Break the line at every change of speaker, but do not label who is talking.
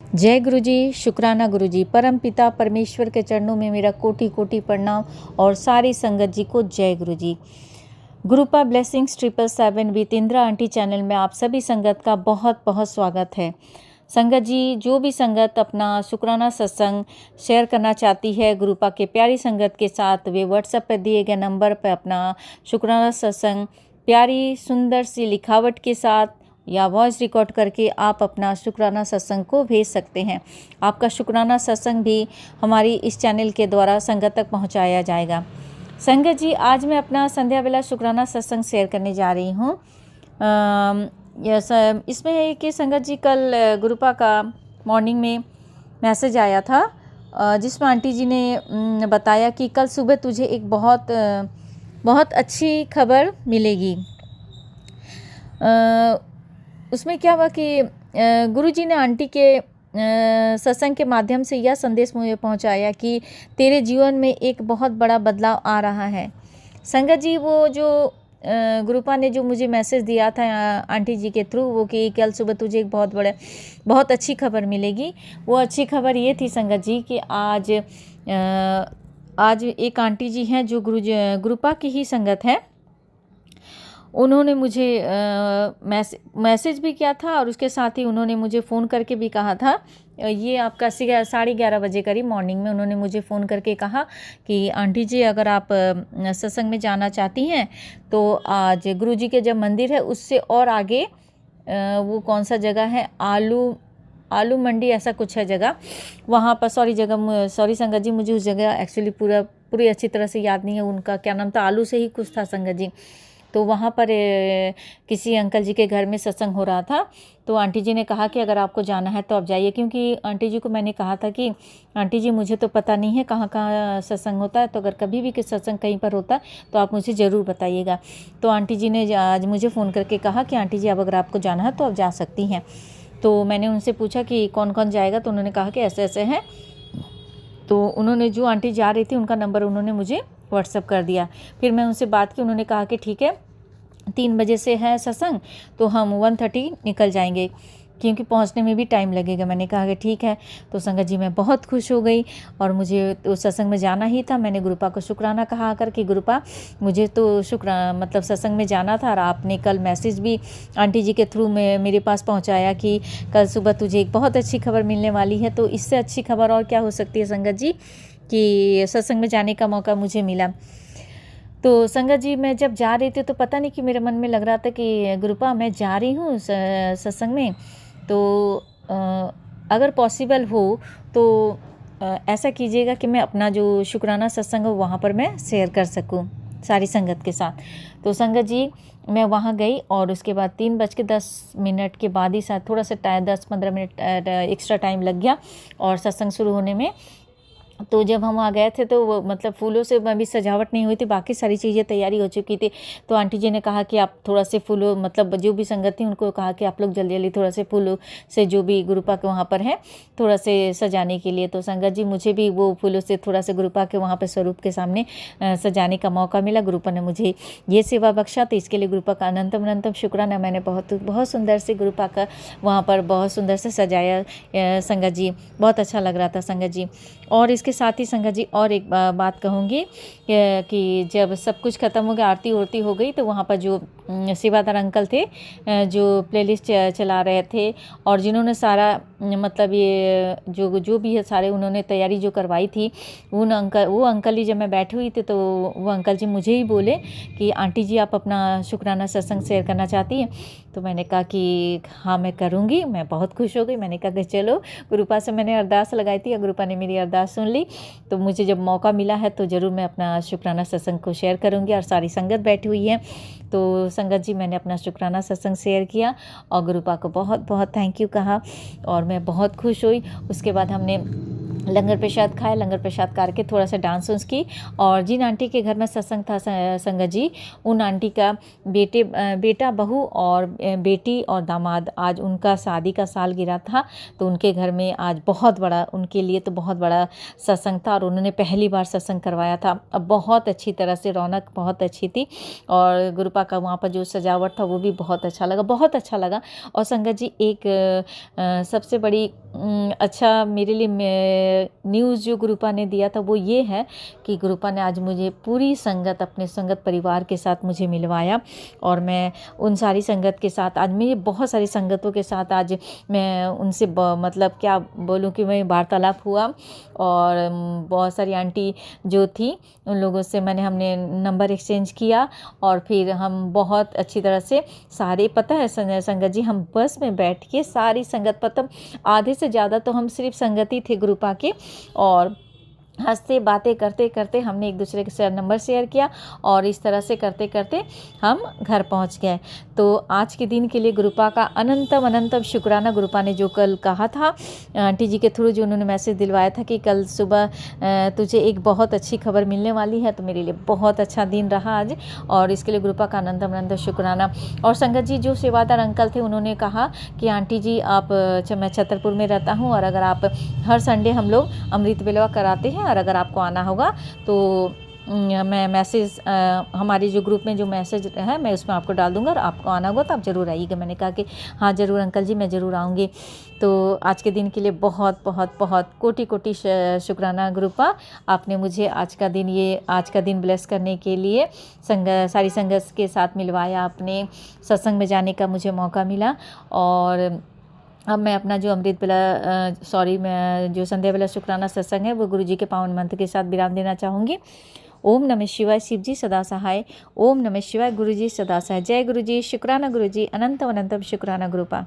जय गुरु जी, शुक्राना गुरु जी। परम पिता परमेश्वर के चरणों में मेरा कोटि कोटि प्रणाम और सारी संगत जी को जय गुरु जी। गुरुपा blessings 777 with Indira aunty channel में आप सभी संगत का बहुत बहुत स्वागत है। संगत जी, जो भी संगत अपना शुक्राना सत्संग शेयर करना चाहती है गुरुपा के प्यारी संगत के साथ, वे व्हाट्सएप पर दिए गए नंबर पर अपना शुक्राना सत्संग प्यारी सुंदर सी लिखावट के साथ या वॉइस रिकॉर्ड करके आप अपना शुक्राना सत्संग को भेज सकते हैं। आपका शुक्राना सत्संग भी हमारी इस चैनल के द्वारा संगत तक पहुंचाया जाएगा। संगत जी, आज मैं अपना संध्या वेला शुक्राना सत्संग शेयर करने जा रही हूँ। इसमें है कि संगत जी, कल गुरुपा का मॉर्निंग में मैसेज आया था जिसमें आंटी जी ने बताया कि कल सुबह तुझे एक बहुत अच्छी खबर मिलेगी। उसमें क्या हुआ कि गुरुजी ने आंटी के सत्संग के माध्यम से यह संदेश मुझे पहुंचाया कि तेरे जीवन में एक बहुत बड़ा बदलाव आ रहा है। संगत जी, वो जो गुरुपा ने जो मुझे मैसेज दिया था आंटी जी के थ्रू, वो कि कल सुबह तुझे एक बहुत अच्छी खबर मिलेगी। वो अच्छी खबर ये थी संगत जी कि आज एक आंटी जी हैं जो गुरुपा की ही संगत है। उन्होंने मुझे मैसेज भी किया था और उसके साथ ही उन्होंने मुझे फ़ोन करके भी कहा था। ये आपका 11:30 बजे करीब मॉर्निंग में उन्होंने मुझे फ़ोन करके कहा कि आंटी जी, अगर आप सत्संग में जाना चाहती हैं तो आज गुरुजी के जब मंदिर है उससे और आगे वो कौन सा जगह है, आलू मंडी ऐसा कुछ है जगह, वहाँ पर सॉरी संगत जी, मुझे उस जगह एक्चुअली पूरी अच्छी तरह से याद नहीं है। उनका क्या नाम था, आलू से ही कुछ था संगत जी। तो वहाँ पर किसी अंकल जी के घर में सत्संग हो रहा था। तो आंटी जी ने कहा कि अगर आपको जाना है तो आप जाइए, क्योंकि आंटी जी को मैंने कहा था कि आंटी जी, मुझे तो पता नहीं है कहाँ कहाँ सत्संग होता है, तो अगर कभी भी किसी सत्संग कहीं पर होता है तो आप मुझे ज़रूर बताइएगा। तो आंटी जी ने आज मुझे फ़ोन करके कहा कि आंटी जी, अब अगर आपको जाना है तो आप जा सकती हैं। तो मैंने उनसे पूछा कि कौन कौन जाएगा, तो उन्होंने कहा कि ऐसे ऐसे हैं। तो उन्होंने, जो आंटी जा रही थी, उनका नंबर उन्होंने मुझे व्हाट्सअप कर दिया। फिर मैं उनसे बात की, उन्होंने कहा कि ठीक है, 3 बजे से है सत्संग, तो हम 1:30 निकल जाएंगे क्योंकि पहुंचने में भी टाइम लगेगा। मैंने कहा कि ठीक है। तो संगत जी, मैं बहुत खुश हो गई और मुझे तो सत्संग में जाना ही था। मैंने गुरुपा को शुक्राना कहा आकर कि गुरुपा, मुझे तो मतलब सत्संग में जाना था और आपने कल मैसेज भी आंटी जी के थ्रू में मेरे पास पहुंचाया कि कल सुबह तुझे एक बहुत अच्छी खबर मिलने वाली है। तो इससे अच्छी खबर और क्या हो सकती है संगत जी, कि सत्संग में जाने का मौका मुझे मिला। तो संगत जी, मैं जब जा रही थी तो पता नहीं कि मेरे मन में लग रहा था कि गुरुपा, मैं जा रही हूँ सत्संग में, तो अगर पॉसिबल हो तो ऐसा कीजिएगा कि मैं अपना जो शुक्राना सत्संग हो वहाँ पर मैं शेयर कर सकूँ सारी संगत के साथ। तो संगत जी, मैं वहाँ गई और उसके बाद 3:10 के बाद ही शायद थोड़ा सा 10-15 मिनट एक्स्ट्रा टाइम लग गया और सत्संग शुरू होने में। तो जब हम वहाँ गए थे तो वो मतलब फूलों से अभी सजावट नहीं हुई थी, बाकी सारी चीज़ें तैयारी हो चुकी थी। तो आंटी जी ने कहा कि आप थोड़ा से फूलों, मतलब जो भी संगत थी उनको कहा कि आप लोग जल्दी जल्दी थोड़ा से फूलों से जो भी गुरुपा के वहाँ पर है थोड़ा से सजाने के लिए। तो संगत जी, मुझे भी वो फूलों से थोड़ा से गुरुपा के वहाँ पर स्वरूप के सामने सजाने का मौका मिला। गुरुपा ने मुझे ये सेवा बख्शा, तो इसके लिए गुरुपा का अनंतम अनंतम शुक्राना। मैंने बहुत सुंदर से गुरुपा का वहाँ पर बहुत सुंदर से सजाया संगत जी, बहुत अच्छा लग रहा था संगत जी। और इसके साथ ही संगत जी, और एक बात कहूँगी कि जब सब कुछ ख़त्म हो गया, आरती उरती हो गई, तो वहाँ पर जो सेवादार अंकल थे जो प्लेलिस्ट चला रहे थे और जिन्होंने सारा मतलब ये जो भी है सारे उन्होंने तैयारी जो करवाई थी, वो अंकल ही, जब मैं बैठी हुई थी तो वो अंकल जी मुझे ही बोले कि आंटी जी, आप अपना शुक्राना सत्संग शेयर करना चाहती हैं। तो मैंने कहा कि हाँ, मैं करूँगी। मैं बहुत खुश हो गई। मैंने कहा कि चलो, गुरुपा से मैंने अरदास लगाई थी, गुरुपा ने मेरी अरदास सुन ली, तो मुझे जब मौका मिला है तो ज़रूर मैं अपना शुक्राना सत्संग को शेयर करूँगी। और सारी संगत बैठी हुई है, तो संगत जी, मैंने अपना शुक्राना सत्संग शेयर किया और गुरुपा को बहुत बहुत थैंक यू कहा और मैं बहुत खुश हुई। उसके बाद हमने लंगर प्रसाद खाए, लंगर प्रसाद करके थोड़ा सा डांस उन्स की। और जिन आंटी के घर में सत्संग था संगत जी, उन आंटी का बेटा बहू और बेटी और दामाद, आज उनका शादी का सालगिरह था। तो उनके घर में आज बहुत बड़ा, उनके लिए तो बहुत बड़ा सत्संग था और उन्होंने पहली बार सत्संग करवाया था। अब बहुत अच्छी तरह से, रौनक बहुत अच्छी थी और गुरुपा का वहाँ पर जो सजावट था वो भी बहुत अच्छा लगा, बहुत अच्छा लगा। और संगत जी एक सबसे बड़ी अच्छा मेरे लिए न्यूज़ जो गुरुपा ने दिया था वो ये है कि गुरुपा ने आज मुझे पूरी संगत, अपने संगत परिवार के साथ मुझे मिलवाया। और मैं उन सारी संगत के साथ, आज मेरी बहुत सारी संगतों के साथ आज मैं उनसे मतलब क्या बोलूँ कि मैं वार्तालाप हुआ। और बहुत सारी आंटी जो थी उन लोगों से हमने नंबर एक्सचेंज किया। और फिर हम बहुत अच्छी तरह से सारे, पता है संगत जी, हम बस में बैठ के सारी संगत, मतलब आधे से ज़्यादा तो हम सिर्फ संगति थे गुरुपा के, और हंसते बातें करते करते हमने एक दूसरे के साथ नंबर शेयर किया और इस तरह से करते करते हम घर पहुंच गए। तो आज के दिन के लिए गुरुपा का अनंतम अनंतम शुक्राना। गुरुपा ने जो कल कहा था आंटी जी के थ्रू, जो उन्होंने मैसेज दिलवाया था कि कल सुबह तुझे एक बहुत अच्छी खबर मिलने वाली है, तो मेरे लिए बहुत अच्छा दिन रहा आज, और इसके लिए गुरुपा का अनंतम अनंतम शुक्राना। और संगत जी जो सेवादार अंकल थे उन्होंने कहा कि आंटी जी आप, मैं छतरपुर में रहता हूँ और अगर आप हर संडे हम लोग अमृत बेलवा कराते हैं और अगर आपको आना होगा तो मैं मैसेज हमारे जो ग्रुप में जो मैसेज है मैं उसमें आपको डाल दूंगा और आपको आना होगा तो आप ज़रूर आइएगा। मैंने कहा कि हाँ ज़रूर अंकल जी, मैं ज़रूर आऊँगी। तो आज के दिन के लिए बहुत बहुत बहुत कोटि कोटि शुक्राना गुरुपा, आपने मुझे आज का दिन ब्लेस करने के लिए सारी संगत के साथ मिलवाया, अपने सत्संग में जाने का मुझे मौका मिला। और अब मैं अपना जो मैं जो संध्या बेला शुक्राना सत्संग है वो गुरु जी के पावन मंत्र के साथ विराम देना चाहूँगी। ओम नमः शिवाय, शिव जी सदा सहाय। ओम नमः शिवाय, गुरु जी सदा सहाय। जय गुरु जी, शुक्राना गुरु जी, अनंतम अनंतम शुक्राना गुरुपा।